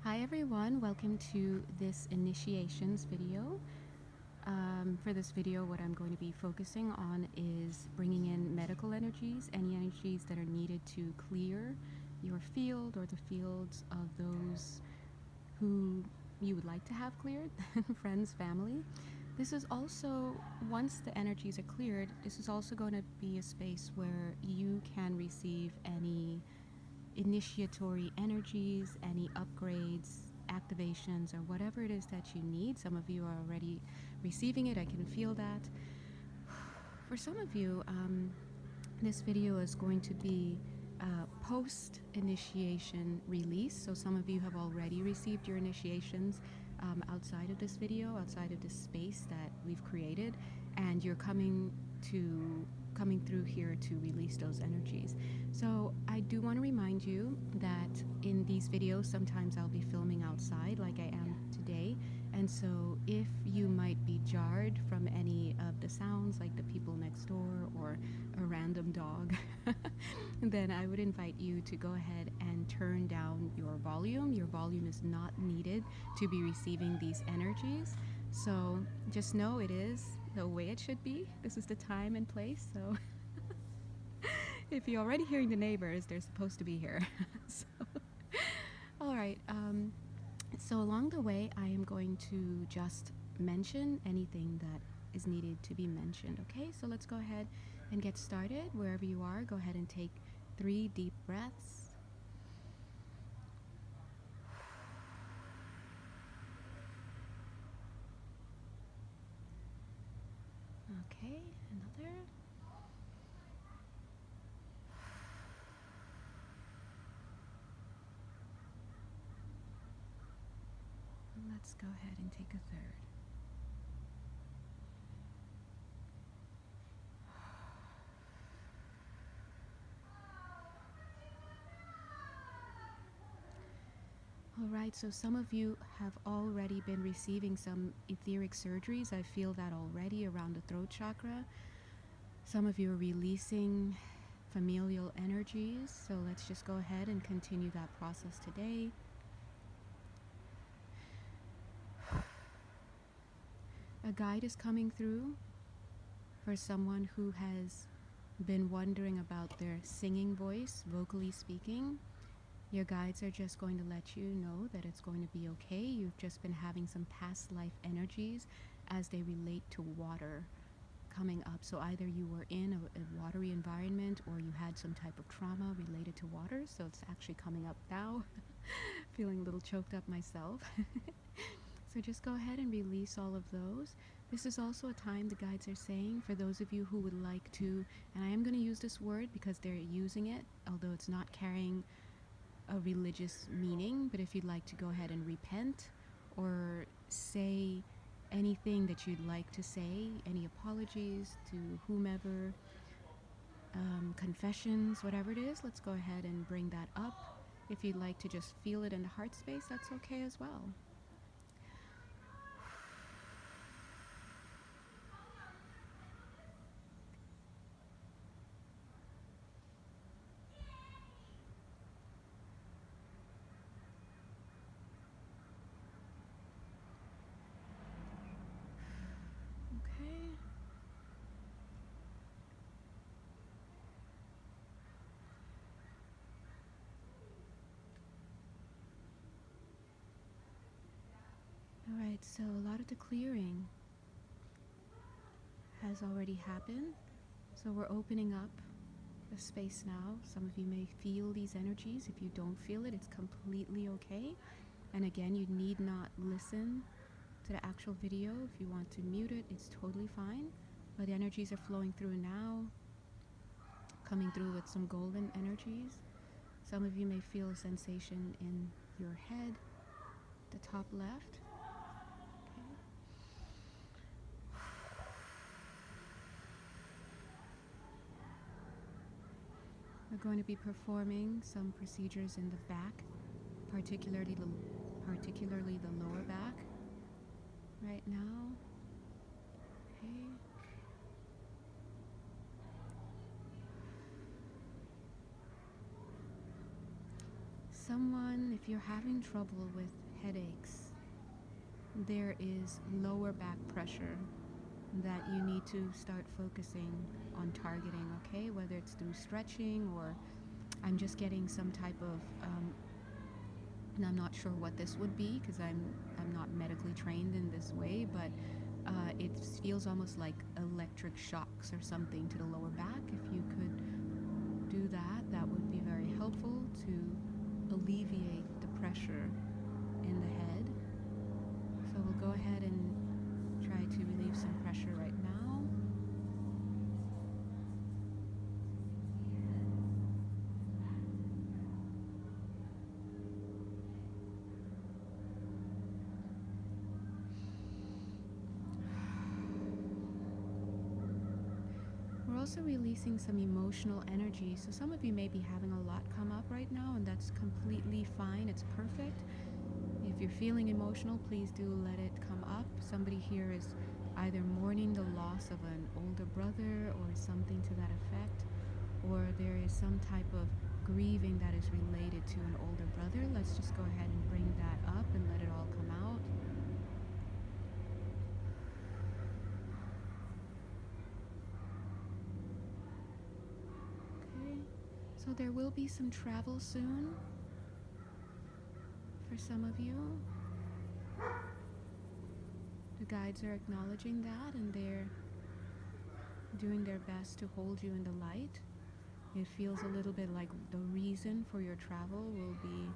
Hi everyone, welcome to this initiations video. For this video, what I'm going to be focusing on is bringing in medical energies, any energies that are needed to clear your field or the fields of those who you would like to have cleared, friends, family. This is also, once the energies are cleared, this is also going to be a space where you can receive any initiatory energies, any upgrades, activations, or whatever it is that you need. Some of you are already receiving it, I can feel that. For some of you, this video is going to be post initiation release. So some of you have already received your initiations outside of this video, outside of this space that we've created, and you're coming through here to release those energies. So I do want to remind you that in these videos sometimes I'll be filming outside like I am today, and so if you might be jarred from any of the sounds like the people next door or a random dog, then I would invite you to go ahead and turn down your volume. Your volume is not needed to be receiving these energies. So just know it is the way it should be. This is the time and place. So if you're already hearing the neighbors, they're supposed to be here. So, all right. So along the way, I am going to just mention anything that is needed to be mentioned. Okay, so let's go ahead and get started. Wherever you are, go ahead and take 3 deep breaths. Okay, another. Let's go ahead and take a third. All right, so some of you have already been receiving some etheric surgeries. I feel that already around the throat chakra. Some of you are releasing familial energies, so let's just go ahead and continue that process today. A guide is coming through for someone who has been wondering about their singing voice, vocally speaking. Your guides are just going to let you know that it's going to be okay. You've just been having some past life energies as they relate to water coming up. So either you were in a watery environment or you had some type of trauma related to water. So it's actually coming up now. Feeling a little choked up myself. So just go ahead and release all of those. This is also a time, the guides are saying, for those of you who would like to, and I am going to use this word because they're using it, although it's not carrying a religious meaning, but if you'd like to go ahead and repent or say anything that you'd like to say, any apologies to whomever, confessions, whatever it is, let's go ahead and bring that up. If you'd like to just feel it in the heart space, that's okay as well. Okay. All right, so a lot of the clearing has already happened. So we're opening up the space now. Some of you may feel these energies. If you don't feel it, it's completely okay. And again, you need not listen to the actual video. If you want to mute it, it's totally fine. But the energies are flowing through now, coming through with some golden energies. Some of you may feel a sensation in your head, the top left. Okay. We're going to be performing some procedures in the back, particularly the lower back right now. Okay. someone, if you're having trouble with headaches, there is lower back pressure that you need to start focusing on targeting, okay? Whether it's through stretching or I'm just getting some type of, and I'm not sure what this would be because I'm not medically trained in this way, but it feels almost like electric shocks or something to the lower back. If you could do that, that would be very helpful to alleviate the pressure in the head. So we'll go ahead and try to relieve some pressure right now. We're also releasing some emotional energy. So some of you may be having a lot come up right now, and that's completely fine. It's perfect. If you're feeling emotional, please do let it come up. Somebody here is either mourning the loss of an older brother or something to that effect, or there is some type of grieving that is related to an older brother. Let's just go ahead and bring that up and let it all come out. Okay, so there will be some travel soon for some of you. The guides are acknowledging that, and they're doing their best to hold you in the light. It feels a little bit like the reason for your travel will be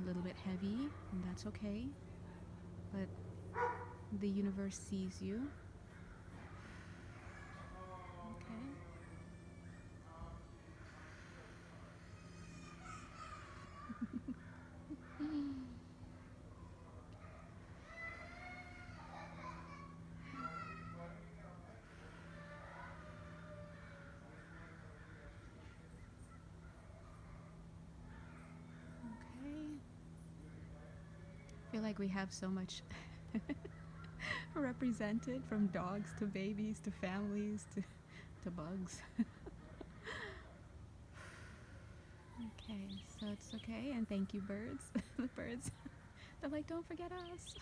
a little bit heavy, and that's okay. But the universe sees you. Okay. Okay. I feel like we have so much represented, from dogs to babies to families to bugs. Okay, so it's okay, and thank you, birds. The birds, they're like, don't forget us.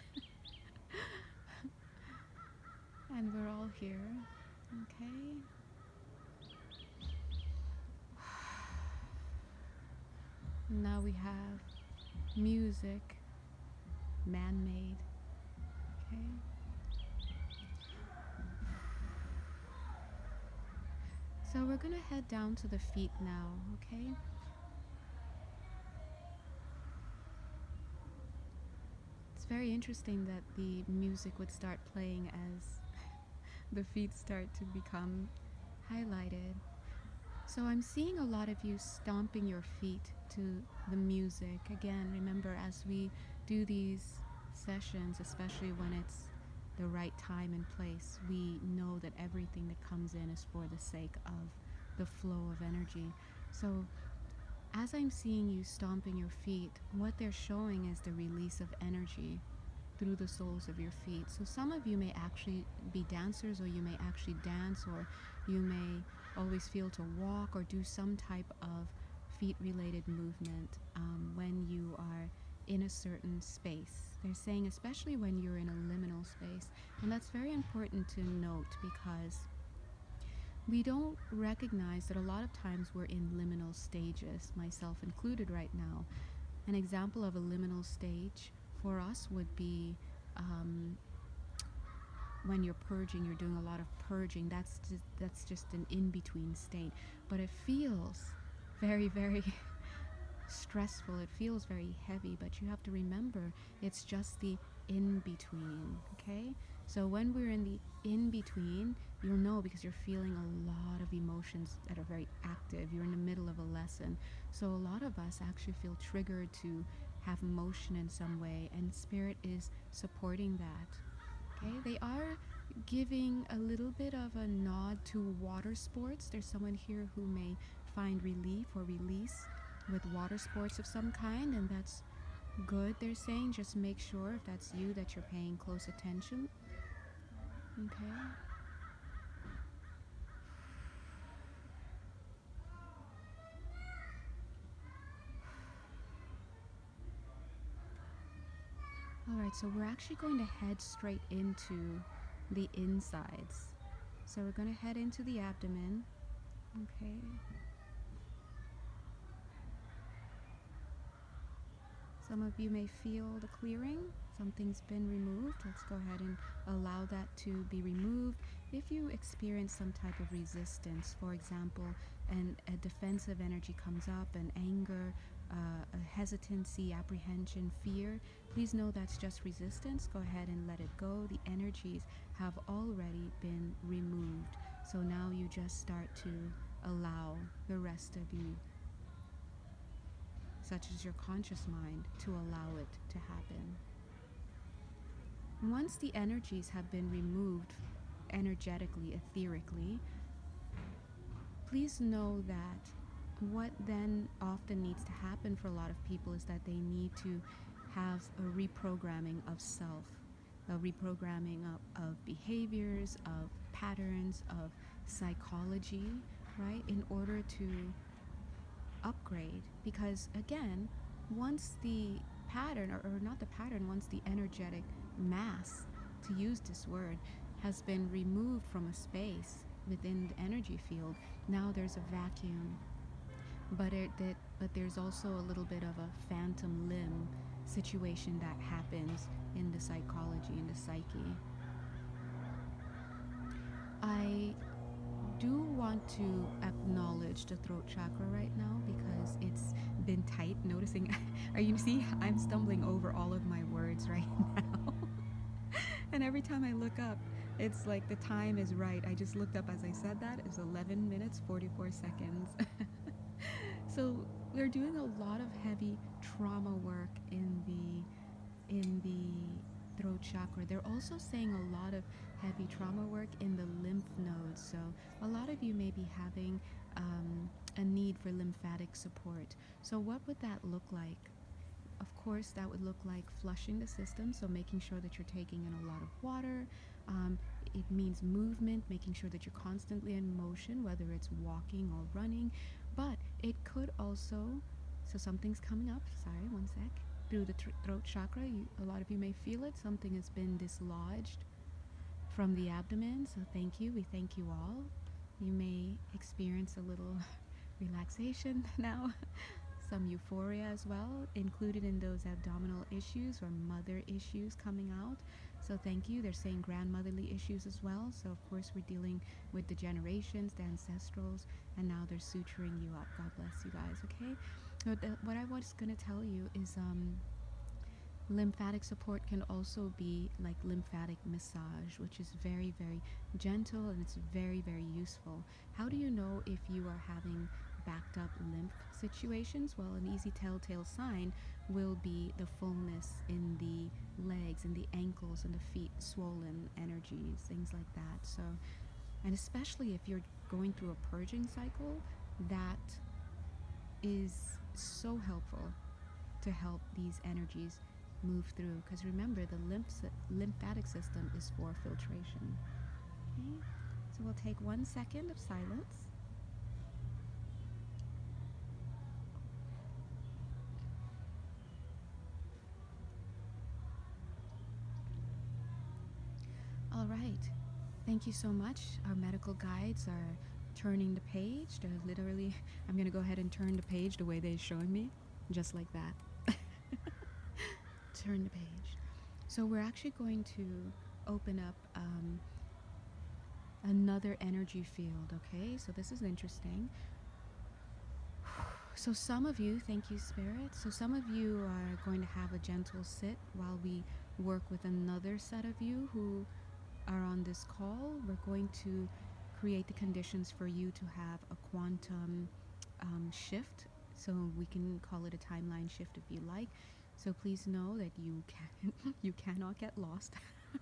And we're all here. Okay. Now we have music, man-made. Okay. So we're gonna head down to the feet now, okay? It's very interesting that the music would start playing as the feet start to become highlighted. So I'm seeing a lot of you stomping your feet to the music. Again, remember, as we do these sessions, especially when it's the right time and place, we know that everything that comes in is for the sake of the flow of energy. So as I'm seeing you stomping your feet, what they're showing is the release of energy through the soles of your feet. So some of you may actually be dancers, or you may actually dance, or you may always feel to walk or do some type of feet related movement when you are in a certain space. They're saying especially when you're in a liminal space, and that's very important to note because we don't recognize that a lot of times we're in liminal stages, myself included right now. An example of a liminal stage for us would be when you're purging, you're doing a lot of purging. That's just an in-between state. But it feels very, very stressful. It feels very heavy, but you have to remember it's just the in-between, okay? So when we're in the in-between, you'll know because you're feeling a lot of emotions that are very active. You're in the middle of a lesson. So a lot of us actually feel triggered to have motion in some way, and Spirit is supporting that. Okay, they are giving a little bit of a nod to water sports. There's someone here who may find relief or release with water sports of some kind, and that's good. They're saying just make sure if that's you that you're paying close attention. Okay. All right, so we're actually going to head straight into the insides. So we're going to head into the abdomen. Okay. Some of you may feel the clearing. Something's been removed. Let's go ahead and allow that to be removed. If you experience some type of resistance, for example, and a defensive energy comes up, an anger, a hesitancy, apprehension, fear, please know that's just resistance. Go ahead and let it go. The energies have already been removed. So now you just start to allow the rest of you, such as your conscious mind, to allow it to happen. Once the energies have been removed energetically, etherically, please know that what then often needs to happen for a lot of people is that they need to have a reprogramming of self, a reprogramming of behaviors, of patterns, of psychology, right, in order to upgrade. Because again, once the pattern, or not the pattern, once the energetic mass, to use this word, has been removed from a space within the energy field, now there's a vacuum. But there's also a little bit of a phantom limb situation that happens in the psychology, in the psyche. I do want to acknowledge the throat chakra right now because it's been tight. Noticing, are you see? I'm stumbling over all of my words right now. And every time I look up, it's like the time is right. I just looked up as I said that. It's 11 minutes, 44 seconds. So they're doing a lot of heavy trauma work in the throat chakra. They're also saying a lot of heavy trauma work in the lymph nodes. So a lot of you may be having a need for lymphatic support. So what would that look like? Of course, that would look like flushing the system, so making sure that you're taking in a lot of water. It means movement, making sure that you're constantly in motion, whether it's walking or running. But it could also, so something's coming up, sorry, one sec, through the throat chakra. A lot of you may feel it. Something has been dislodged from the abdomen, so thank you. We thank you all. You may experience a little relaxation now. Some euphoria as well, included in those abdominal issues or mother issues coming out. So thank you. They're saying grandmotherly issues as well. So of course we're dealing with the generations, the ancestrals, and now they're suturing you up. God bless you guys, okay? What I was going to tell you is lymphatic support can also be like lymphatic massage, which is very, very gentle and it's very, very useful. How do you know if you are having backed up lymph situations? Well, an easy telltale sign will be the fullness in the legs and the ankles and the feet, swollen energies, things like that. So, and especially if you're going through a purging cycle, that is so helpful to help these energies move through, because remember, the lymphatic system is for filtration. Okay, so we'll take 1 second of silence. All right, thank you so much. Our medical guides are turning the page. They're literally, I'm going to go ahead and turn the page the way they're showing me, just like that. Turn the page. So we're actually going to open up another energy field, okay? So this is interesting. So some of you, thank you, Spirit. So some of you are going to have a gentle sit while we work with another set of you who are on this call. We're going to create the conditions for you to have a quantum shift. So we can call it a timeline shift if you like. So please know that you cannot get lost.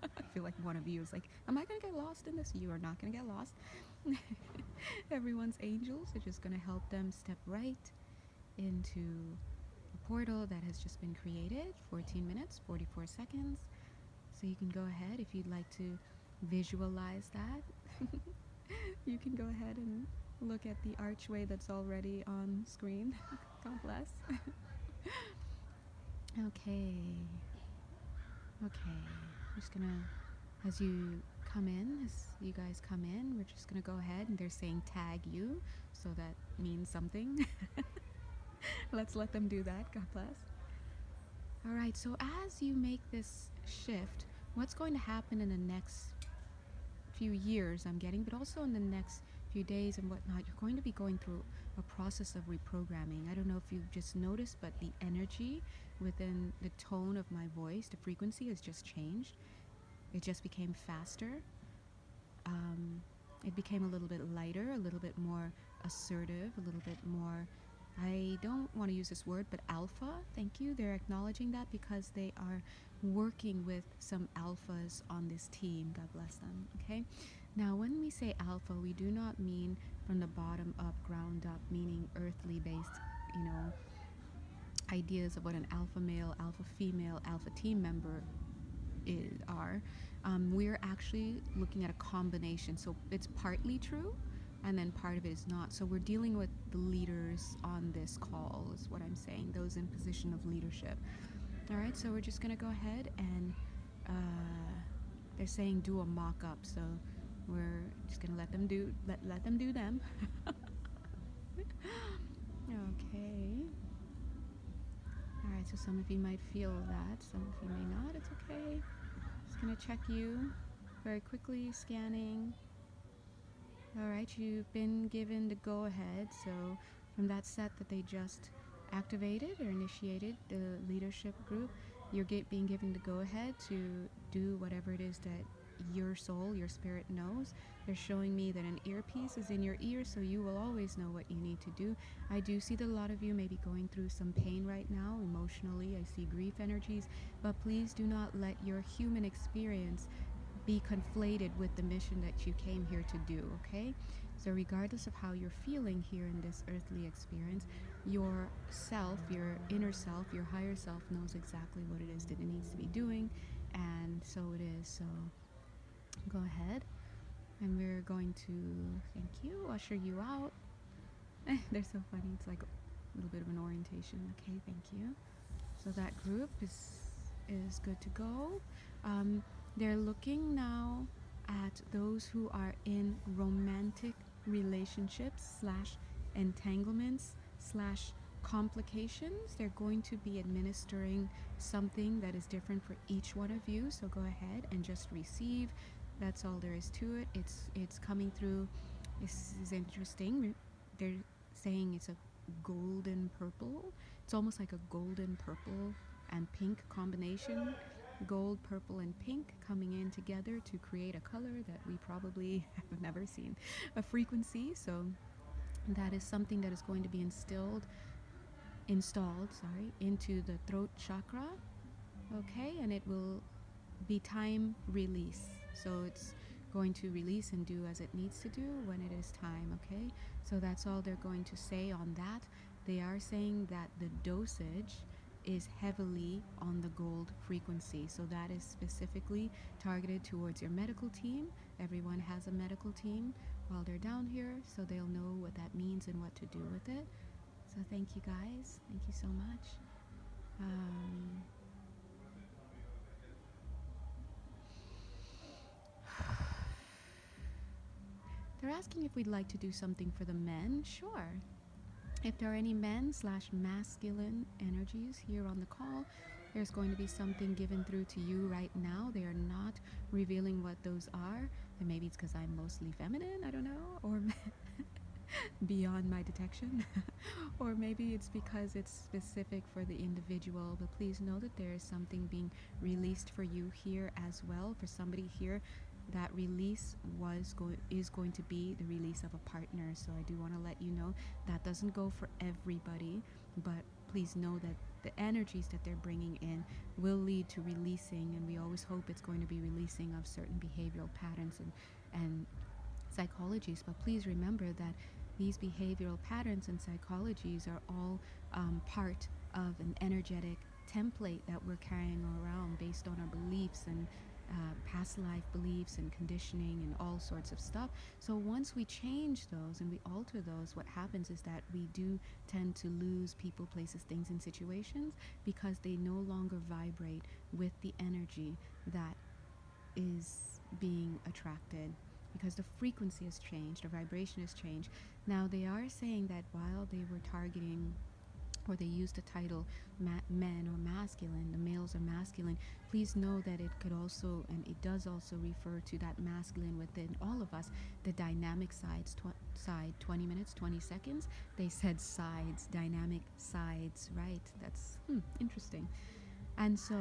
I feel like one of you is like, am I going to get lost in this? You are not going to get lost. Everyone's angels are just going to help them step right into a portal that has just been created. 14 minutes, 44 seconds. So you can go ahead if you'd like to visualize that. You can go ahead and look at the archway that's already on screen. God bless. Okay. Okay, I'm just gonna, as you come in, as you guys come in, we're just gonna go ahead and they're saying tag you, so that means something. Let's let them do that. God bless. All right, so as you make this shift, what's going to happen in the next few years, I'm getting, but also in the next few days and whatnot, you're going to be going through a process of reprogramming. I don't know if you've just noticed, but the energy within the tone of my voice, the frequency has just changed. It just became faster. Um, it became a little bit lighter, a little bit more assertive, a little bit more, I don't want to use this word, but alpha. Thank you. They're acknowledging that because they are working with some alphas on this team. God bless them. Okay. Now, when we say alpha, we do not mean from the bottom up, ground up, meaning earthly based, you know, ideas of what an alpha male, alpha female, alpha team member are. We're actually looking at a combination. So it's partly true, and then part of it is not. So we're dealing with the leaders on this call, is what I'm saying, those in position of leadership. All right, so we're just going to go ahead and they're saying do a mock-up. So we're just going to let them do them. Okay. All right, so some of you might feel that, some of you may not. It's okay. Just gonna check you very quickly, scanning. All right, you've been given the go-ahead. So from that set that they just activated or initiated, the leadership group, you're being given the go-ahead to do whatever it is that your soul, your spirit knows. They're showing me that an earpiece is in your ear, so you will always know what you need to do. I do see that a lot of you may be going through some pain right now, emotionally. I see grief energies, but please do not let your human experience be conflated with the mission that you came here to do, okay? So regardless of how you're feeling here in this earthly experience, your self, your inner self, your higher self knows exactly what it is that it needs to be doing, and so it is. So go ahead, and we're going to, thank you, usher you out. They're so funny. It's like a little bit of an orientation. Okay, thank you. So that group is good to go. They're looking now at those who are in romantic relationships slash entanglements slash complications. They're going to be administering something that is different for each one of you. So go ahead and just receive. That's all there is to it. It's coming through. This is interesting. They're saying it's a golden purple. It's almost like a golden purple and pink combination. Gold, purple, and pink coming in together to create a color that we probably have never seen. A frequency. So that is something that is going to be installed into the throat chakra. Okay, and it will be time release. So it's going to release and do as it needs to do when it is time. Okay, so that's all they're going to say on that. They are saying that the dosage is heavily on the gold frequency. So that is specifically targeted towards your medical team. Everyone has a medical team while they're down here, so they'll know what that means and what to do with it. So thank you guys. Thank you so much. They're asking if we'd like to do something for the men. Sure. If there are any men slash masculine energies here on the call, there's going to be something given through to you right now. They are not revealing what those are. And maybe it's because I'm mostly feminine, I don't know, or beyond my detection. Or maybe it's because it's specific for the individual. But please know that there is something being released for you here as well. For somebody here, that release is going to be the release of a partner. So I do want to let you know that doesn't go for everybody, but please know that the energies that they're bringing in will lead to releasing, and we always hope it's going to be releasing of certain behavioral patterns and psychologies. But please remember that these behavioral patterns and psychologies are all part of an energetic template that we're carrying around based on our beliefs and past life beliefs and conditioning and all sorts of stuff. So once we change those and we alter those, what happens is that we do tend to lose people, places, things, and situations because they no longer vibrate with the energy that is being attracted, because the frequency has changed, the vibration has changed. Now they are saying that while they were targeting, or they used the title men or masculine, the males are masculine, please know that it could also, and it does also refer to that masculine within all of us, the dynamic side, 20 minutes, 20 seconds. They said sides, dynamic sides, right? That's interesting. And so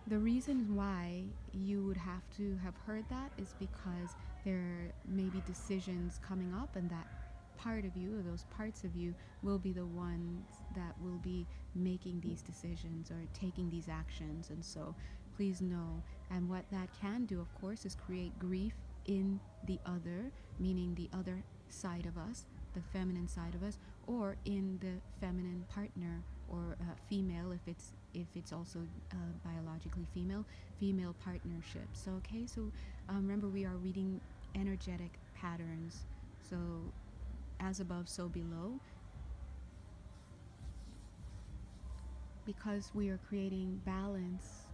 the reason why you would have to have heard that is because there may be decisions coming up, and that part of you, or those parts of you, will be the ones that will be making these decisions or taking these actions. And so please know, and what that can do, of course, is create grief in the other, meaning the other side of us, the feminine side of us, or in the feminine partner, or female, if it's also biologically female partnerships. So okay, so remember, we are reading energetic patterns. So as above, so below, because we are creating balance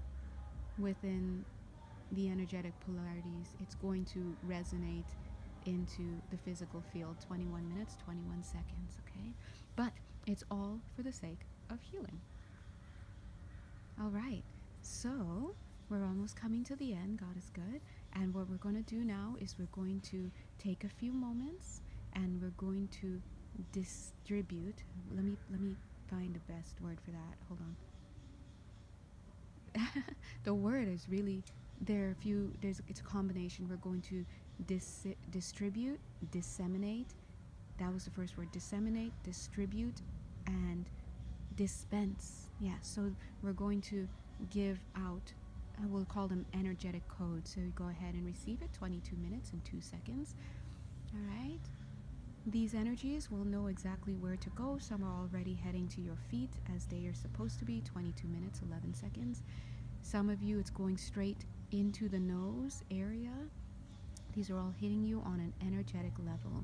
within the energetic polarities, it's going to resonate into the physical field. 21 minutes, 21 seconds, okay? But it's all for the sake of healing. All right, so we're almost coming to the end. God is good. And what we're going to do now is we're going to take a few moments and we're going to distribute. Let me find the best word for that. Hold on. The word is really, there are a few, it's a combination. We're going to distribute, disseminate. That was the first word. Disseminate, distribute, and dispense. Yeah, so we're going to give out, we'll call them energetic codes. So you go ahead and receive it. 22 minutes and 2 seconds. All right. These energies will know exactly where to go. Some are already heading to your feet as they are supposed to be. 22 minutes, 11 seconds. Some of you, it's going straight into the nose area. These are all hitting you on an energetic level.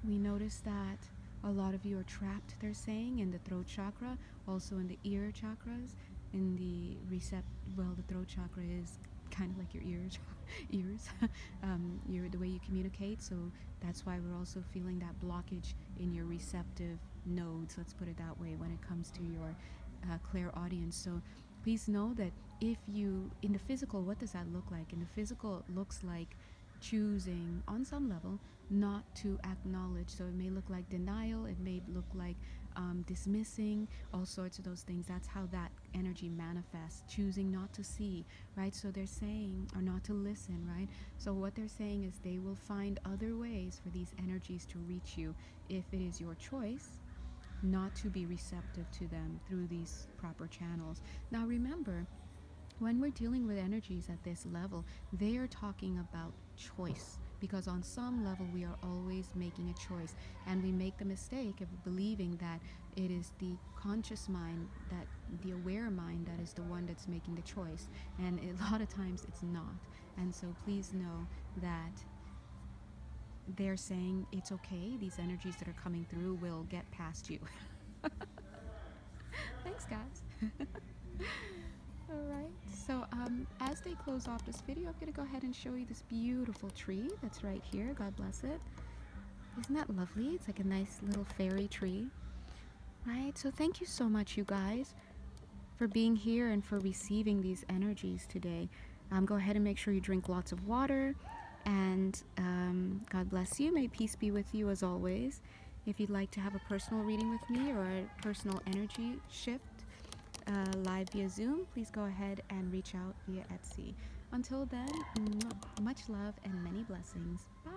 We notice that a lot of you are trapped, they're saying, in the throat chakra, also in the ear chakras, in the the throat chakra is kind of like your ears, the way you communicate. So that's why we're also feeling that blockage in your receptive nodes, let's put it that way, when it comes to your clairaudience. So please know that if you, in the physical, what does that look like? In the physical, it looks like choosing on some level not to acknowledge. So it may look like denial, it may look like dismissing, all sorts of those things. That's how that energy manifests, choosing not to see, right? So they're saying, or not to listen, right? So what they're saying is they will find other ways for these energies to reach you if it is your choice not to be receptive to them through these proper channels. Now remember, when we're dealing with energies at this level, they are talking about choice, because on some level we are always making a choice, and we make the mistake of believing that it is the conscious mind, that the aware mind, that is the one that's making the choice, and a lot of times it's not. And so please know that they're saying it's okay, these energies that are coming through will get past you. Thanks, guys. Alright, so as they close off this video, I'm going to go ahead and show you this beautiful tree that's right here. God bless it. Isn't that lovely? It's like a nice little fairy tree. Right, so thank you so much, you guys, for being here and for receiving these energies today. Go ahead and make sure you drink lots of water, and God bless you. May peace be with you as always. If you'd like to have a personal reading with me or a personal energy shift live via Zoom, please go ahead and reach out via Etsy. Until then, much love and many blessings. Bye.